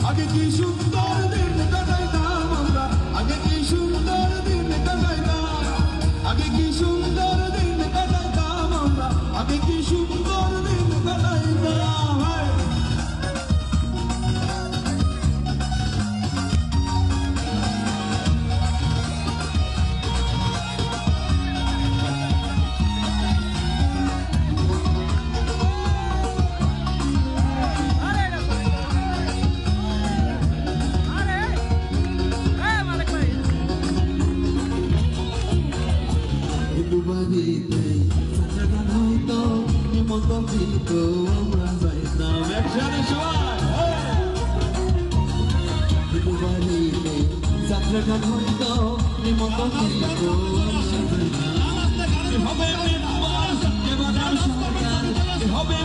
আগে কি সুন্দর দিন কাটাইতাম আমরা, আগে কি সুন্দর দিন কাটাইতাম, আগে কি সুন্দর দিন কাটাইতাম আমরা, আগে কি সুন্দর দিন কাটাইতাম। আমরা যাইতাম একসাথে সবাই যাত্রা গান হইতো নিমন্ত্রিত হবে হবে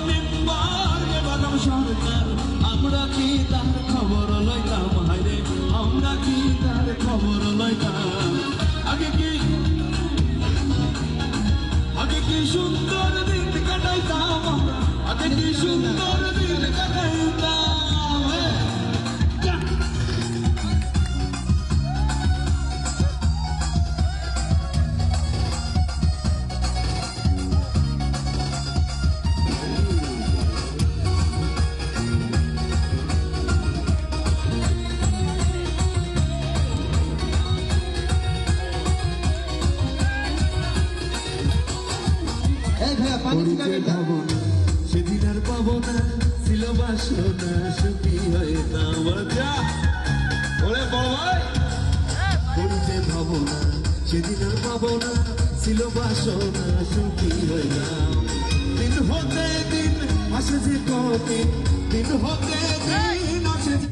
সরকার, আমরা কি তার খবর লইতাম হাইরে, আমরা কি তার খবর লইতাম। আগে কি সুন্দর দিন কাটাইতাম আমরা, আগে কি সুন্দর দিন কাটাইতাম। সেদিন আর পাবো না, ছিল বাসনা সুখী হইতাম। ওরে বড় ভাই করিতে ভাবো না, সেদিন আর পাবো না, ছিল বাসনা সুখী হইতাম। দিন হতে দিন আসে যে কদিন, দিন হতে দিন আসে যে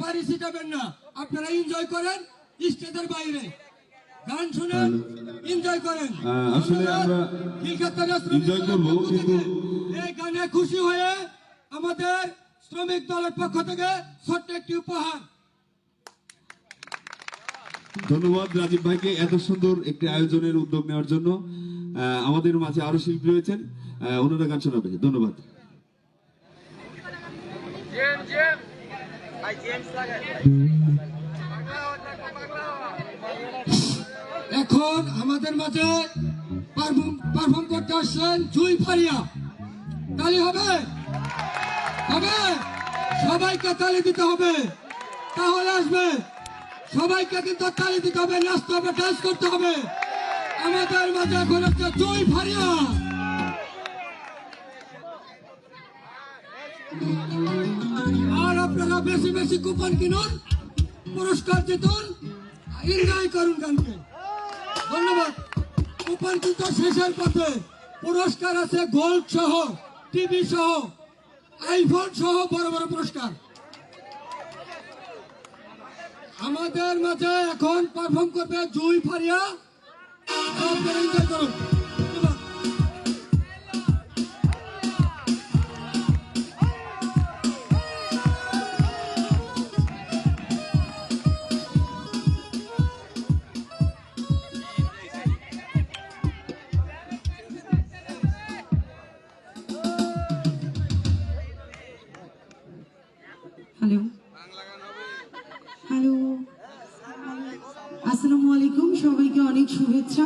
পারি ছিটাবেন না, আপনারা এনজয় করেন, স্টেজের বাইরে গান শুনেন, এনজয় করেন। আসলে আমরা এনজয় করব, কিন্তু এই গানে খুশি হয়ে আমাদের শ্রমিক দলের পক্ষ থেকে ছোট্ট একটি উপহার। ধন্যবাদ রাজীব ভাইকে এত সুন্দর একটি আয়োজনের উদ্যোগ নেওয়ার জন্য। আমাদের মাঝে আরো শিল্পী রয়েছেন, ওনারা গান শোনাবে। ধন্যবাদ। এখন আমাদের মাঝে পারফর্ম করতে আসছেন জুই ফারিয়া। তালি হবে, হবে, সবাইকে তালি দিতে হবে, তাহলে আসবে। সবাইকে কিন্তু তালি দিতে হবে, নাচতে হবে, ডান্স করতে হবে। আমাদের মাঝে এখন হচ্ছে জুই ফারিয়া। আর আপনারা বেশি বেশি কুপন কিনুন, পুরস্কার জিতুন, এনজয় করুন গানকে। ধন্যবাদ। কুপন কিন্তু শেষের পথে, পুরস্কার আছে গোল্ড সহ, টিভি সহ, আইফোন সহ বড় বড় পুরস্কার। আমাদের মাঝে এখন পারফর্ম করবে জুই ফারিয়া। আপনারা এনজয় করুন। হ্যালো হ্যালো, আসসালামু আলাইকুম, সবাইকে অনেক শুভেচ্ছা।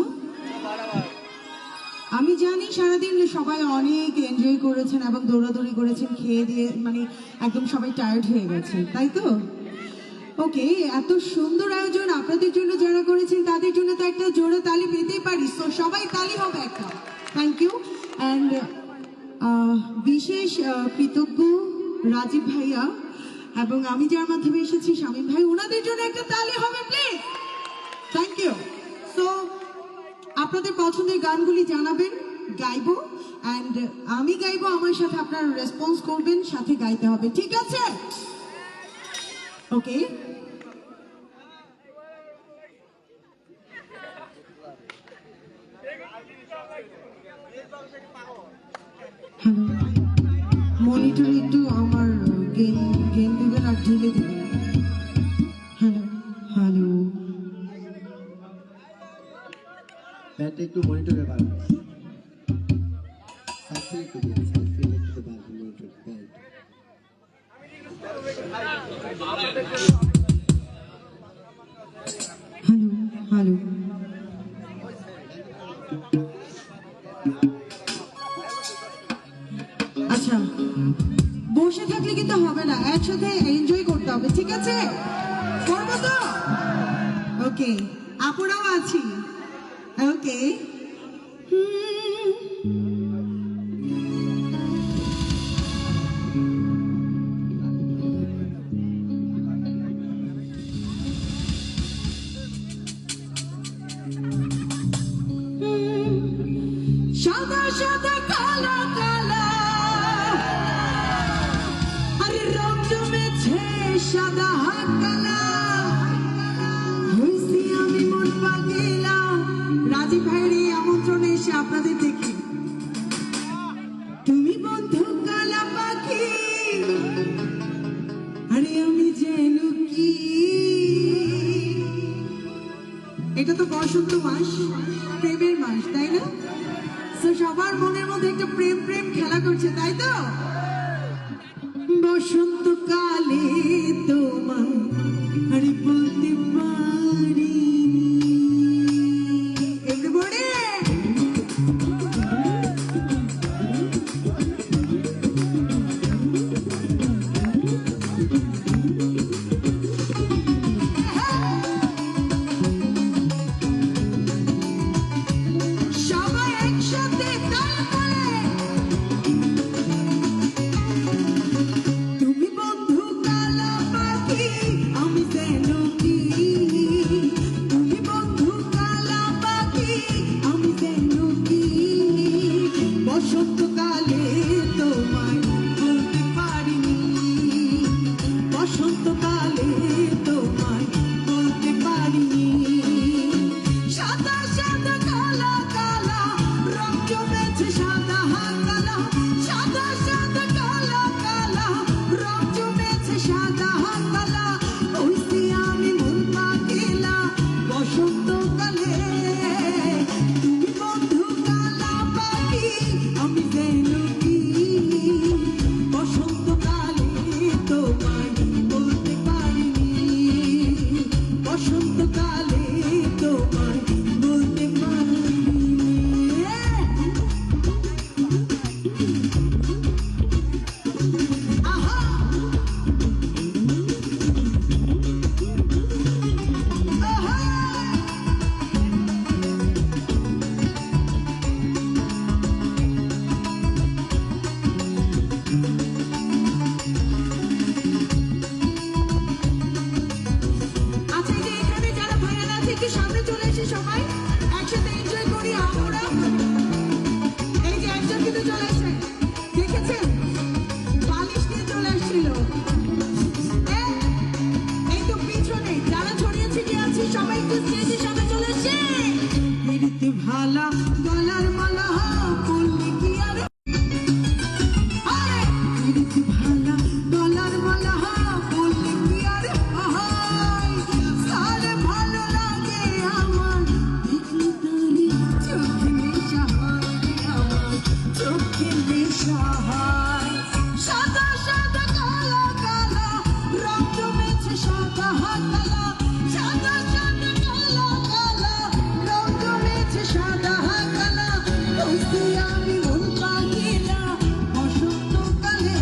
আমি জানি সারাদিন সবাই অনেক এনজয় করেছেন এবং দৌড়াদৌড়ি করেছেন, খেয়ে দিয়ে মানে একদম সবাই টায়ার্ড হয়ে গেছেন, তাই তো? ওকে, এত সুন্দর আয়োজন আপনাদের জন্য যারা করেছেন তাদের জন্য তো একটা জোরে তালি পেতেই পারি। সো সবাই তালি হবে একটা। Thank you. অ্যান্ড বিশেষ কৃতজ্ঞ রাজীব ভাইয়া এবং আমি যার মাধ্যমে এসেছি শামীম ভাই, ওনাদের জন্য একটা তালি হবে প্লিজ। Thank you. সো আপনাদের পছন্দের গানগুলি জানাবেন, গাইবো, অ্যান্ড আমি গাইবো, আমার সাথে আপনারা রেসপন্স করবেন, সাথে গাইতে হবে, ঠিক আছে? ওকে। হ্যালো, মনিটর একটু আমার গেম দিবেন আর ঢেলে দিবেন। হ্যালো হ্যালো, ব্যাটটা একটু মনিটরে বাড়ান, সাইড একটু দিন, সাইড একটু বাড়ান মনিটর ব্যাট। হ্যালো হ্যালো, আচ্ছা বসে থাকলে কিন্তু হবে না, একসাথে এনজয় করতে হবে, ঠিক আছে? করবো তো? ওকে, আপুরাও আছি। ওকে, সাদা সাদা কালা কালা, আরে রং জমেছে সাদা কালা, হইছি আমি মন পাগিলা। রাজীব ভাইয়ের এই আমন্ত্রণে এসে আপনাদের দেখি, তুমি বন্ধু কালা পাখি, আরে আমি যেন কি। এটা তো বসন্ত মাস, প্রেমের মাস, তাই না? তো সবার মনের মধ্যে একটা প্রেম প্রেম খেলা করছে, তাই তো? বসন্তকালে তোমার আরে বলতে পারি এভরিবডি। সবাই একসাথে তাল করে, তুমি বন্ধু কালা পাখি, আমি যেন কি। তুমি বন্ধু কালা পাখি, আমি যেন কি। বসন্তকালে তোমায় বলতে পারিনি, বসন্তকালে তোমায় বলতে পারিনি। সাদা সাদা কালা কালা, রং জমেছে সাদা কালা, সাদা সাদা কালা কালা, রং জমেছে সাদা কালা, হইছি আমি মন পাগিলা বসন্তকালে। তুমি বন্ধু কালা পাখি, আমি যেন কি। বসন্তকালে তোমায় বলতে পারিনি, বসন্তকালে তোমায় বলতে পারিনি। আহা, আহা, আচ্ছা, এই যে এখানে যারা ভাইয়ারা আছে একটু সামনে চলে এসে সবাই একসাথে এনজয় করি আমরা। এই যে একজন কিন্তু চলে এসে, দেখেছেন বালিশ নিয়ে চলে আসছিল। এই তো পিছনে যারা ছড়িয়ে ছিটিয়ে আছি সবাই একটু স্টেজের সামনে চলে এসে। মেরিতে ভালা গলার মালা পড়লে কি আর, আরে মেরিতে ভালা গলার মালা পড়লে কি আর হয়। সারে ভালো লাগে আমার, দেখলে তারে চোখে নেশা হয়, আমার চোখে নেশা হয়। সাদা সাদা কালা কালা, রং জমেছে সাদা কালা, সাদা সাদা কালা কালা, রং জমেছে সাদা কালা, হইছি আমি মন পাগিলা বসন্তকালে।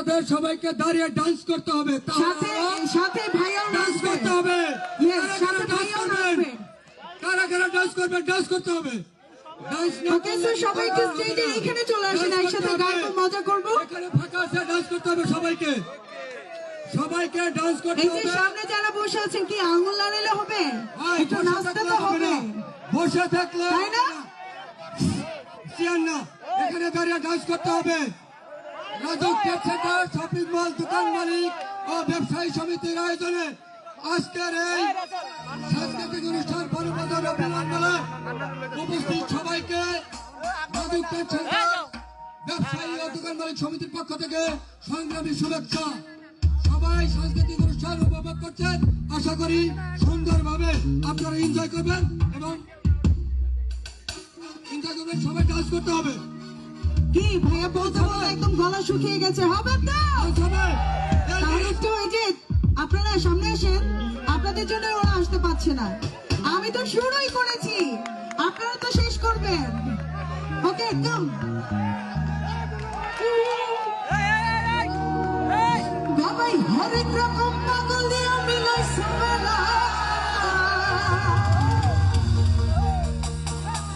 আপনাদের সবাইকে দাঁড়িয়ে ডান্স করতে হবে, সাথে সাথে ভাইয়াও ডান্স নাচবে। করতে হবে। Yes, সাথে ভাইয়াও নাচবে। কারা কারা ডান্স করবেন? ডান্স করতে হবে। ডান্স না ওকে স্যার, সবাই একটু স্টেজে এখানে চলে আসেন, একসাথে গাইবো, মজা করবো। এখানে ফাঁকা আছে, ডান্স করতে হবে সবাইকে। সবাইকে ডান্স করতে এই যে হবে। সামনে যারা বসে আছেন কি আঙুল নাড়ালে হবে? হ্যাঁ, একটু বসে নাচতে থাকলে তো হবে হবে। না। বসে থাকলে তাই না? সিয়ান না, এখানে দাঁড়িয়ে ডান্স করতে হবে। RAJUK trade centre, shopping mall, দোকান মালিক ও ব্যবসায়ী সমিতির আয়োজনে আজকের এই সাংস্কৃতিক অনুষ্ঠান বনবাজার অভিনন্দনে উপস্থিত সবাইকে রাজুক ট্রেড সেন্টার ব্যবসায়ী ও দোকান মালিক সমিতির পক্ষ থেকে সংগ্রামী শুভেচ্ছা। সবাই সাংস্কৃতিক অনুষ্ঠান উপভোগ করছেন, আশা করি সুন্দরভাবে আপনারা এনজয় করবেন এবং এনজয় করবেন। সবাই ডান্স করতে হবে। কি ভাইয়া বলতে বলতে একদম গলা শুকিয়ে গেছে, হবে তো? সবাই তাহলে একটু ওই যে আপনারা সামনে আসেন, আপনাদের জন্য ওরা আসতে পারছে না। আমি তো শুরুই করেছি, আপনারা তো শেষ করবেন। ওকে, কাম। বাবাই হরেক রকম পাগল দিয়ে মিলাইছে মেলা।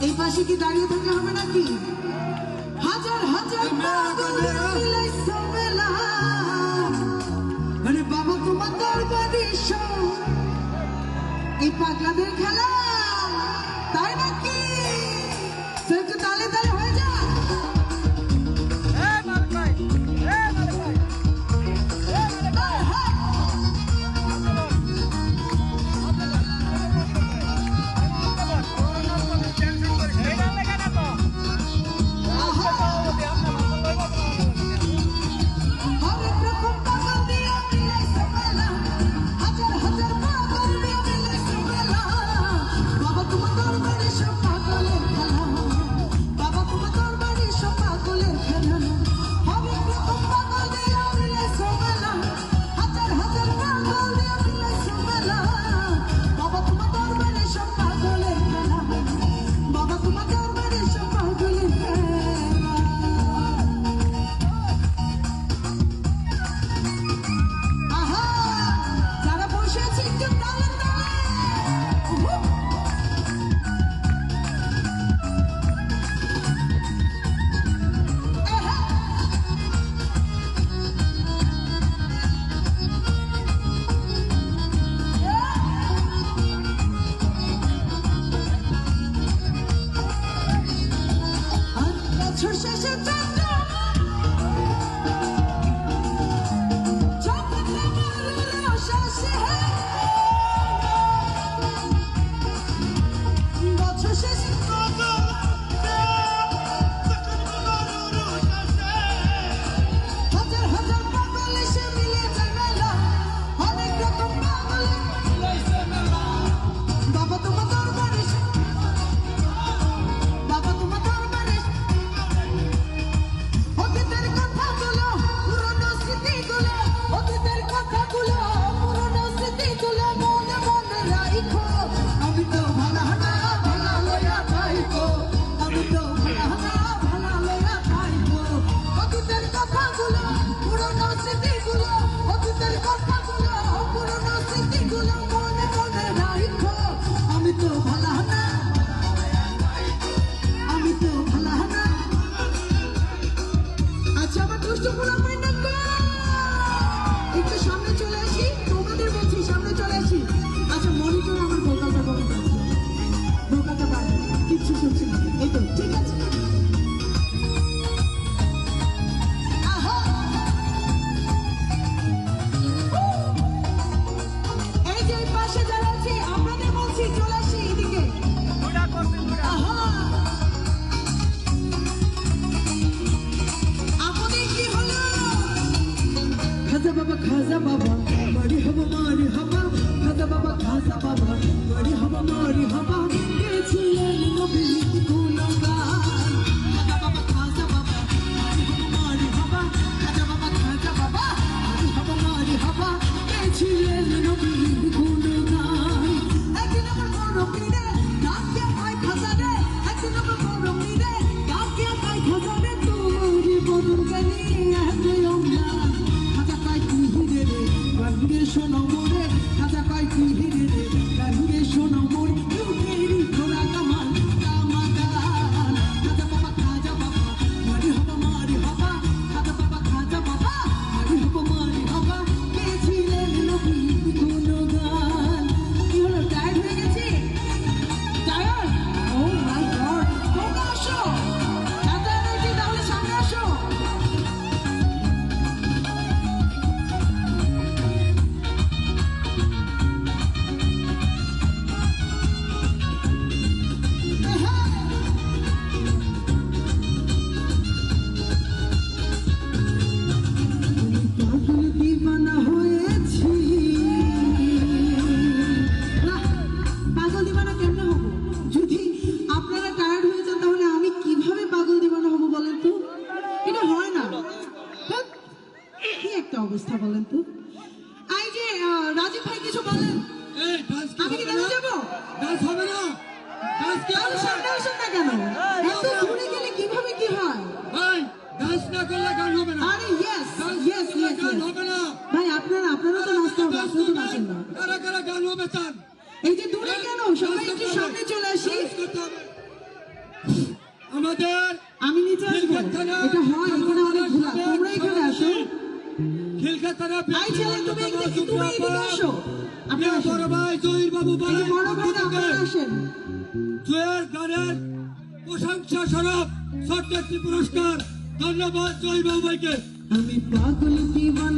এই পাশে কি দাঁড়িয়ে থাকতে হবে নাকি? হাজার হাজার পাগল দিয়ে মিলাইছে মেলা। আরে বাবা তোমার দরবারে এই পাগলাদের খেলা, তাই নাকি? তো একটু তালে তালে হয়ে যা। হরেক রকম পাগল দিয়ে মিলাইছে মেলা, হাজার হাজার পাগল দিয়ে মিলাইছে মেলা। বাবা তোমার দরবারে সব পাগলের খেলা, বাবা তোমার দরবারে সব পাগলের খেলা। হরেক রকম পাগল দিয়ে মিলাইছে মেলা, হাজার হাজার পাগল দিয়ে মিলাইছে মেলা। বাবা তোমার দরবারে সব পাগলের খেলা, বাবা তোমার দরবারে সব পাগলের খেলা। আহা, যারা বসে আছে একটু তালে তালে। উহু। এহা। আর বছর শেষে চাঁদটা বছর শেষে হাজার হাজার পাগল এসে মিলে যায় মেলা, অনেক রকম পাগল। বাবা তোমার দরবারে, বাবা তোমার দরবারে অতীতের কথাগুলো, পুরনো স্মৃতিগুলো, অতীতের কথাগুলো, পুরনো স্মৃতিগুলো মনে মনে রাখো। আমি তো ভালা না ভালা লয়া খাইবো, আমি তো ভালা না ভালা লয়া খাইবো। অতীতের কথাগুলো, পুরনো স্মৃতিগুলো, অতীতের কথাগুলো, পুরনো স্মৃতিগুলো মনে মনে রাখো। আমি তো ভালা না, আমি তো ভালা না। আচ্ছা, আমার দুষ্ট পোলা পাইনা একটু সামনে চলে আসি, তোমাদের বলছি সামনে চলে আসি। আচ্ছা, মনিটর আমার ভোকালটা বলে দিচ্ছে, ভোকালটা বাড়বে, কিচ্ছু শুনছি না। এই তো ঠিক আছে। আহা, এই যে এই পাশে যারা আছে আপনাদের বলছি চলে আসি এদিকে। আহা, আপনাদের কি হলো? খাজা বাবা, খাজা বাবা, মারি হবা মারি হবা, খাজা বাবা, খাজা বাবা, মারি হবা মারি হবা। গেছিলেন নবীর গুণগান। খাজা বাবা, খাজা বাবা, মারি হবা মারি হবা, খাজা বাবা, খাজা বাবা, মারি হবা মারি হবা। গেছিলেন নবীর গুণগান। একদিন আমার বড় পীরে ডাক দিয়া ভাই খাজা রে, একদিন আমার বড় পীরে ডাক দিয়া ভাই খাজা রে, তোর বদন গানি এত অম্লান। শোনো মোরে খাজা কয় কি হিরে রে গাইরে শোনো মোর লুকেরি ঘোড়া কামান কামাগান খাজা বাবা মারি হবা খাজা বাবা মারি হবা মারি হবা কে ছিলেন নবী গুণগান কি হলো টায়ার্ড হয়ে গেছি টায়ার্ড ও মাই গড তোমরা আসো এত এনার্জি তাহলে সামনে আসো পাগল দিবানা হয়েছি না পাগল দিবানা কেমনে হবো যদি আপনারা টায়ার্ড হয়ে যান তাহলে আমি কিভাবে পাগল দিবানা হবো বলেন তো এটা হয় না ধ্যাৎ, কি একটা অবস্থা বলেন তো এই যে রাজীব ভাই কিছু বলেন এই ডান্স কি আমি কি হবে ডান্স না যাবো ডান্স হবে না ডান্স কি তাহলে হবে সামনে আসেন না কেন এত দূরে গেলে কিভাবে কি হয় ভাই ডান্স না করলে গান হবে না আরে ইয়েস ডান্স ইয়েস না করলে গান ইয়েস হবে না ভাই আপনারা তো নাচতে হবে ডান্স আপনারা তো করবেন। নাচেন না কারা কারা গান হবে চান এই যে দূরে কেন সবাই একটু সামনে চলে আসি ডান্স করতে হবে। আমাদের আমি নিচে আসবো এটা হয় এখানে অনেক ঘোলা তোমরা এখানে আসো খিলক্ষেত থানা এই ছেলে তুমি এদিকে আসো আপনারা আসো বড় ভাই জহির বাবু এই যে বড় ভাই আপনারা আসেন জয়ের গানের প্রশংসা স্বরূপ ছোট্ট একটি পুরস্কার ধন্যবাদ জহির বাবু ভাইকে আমি পাগল দিবানা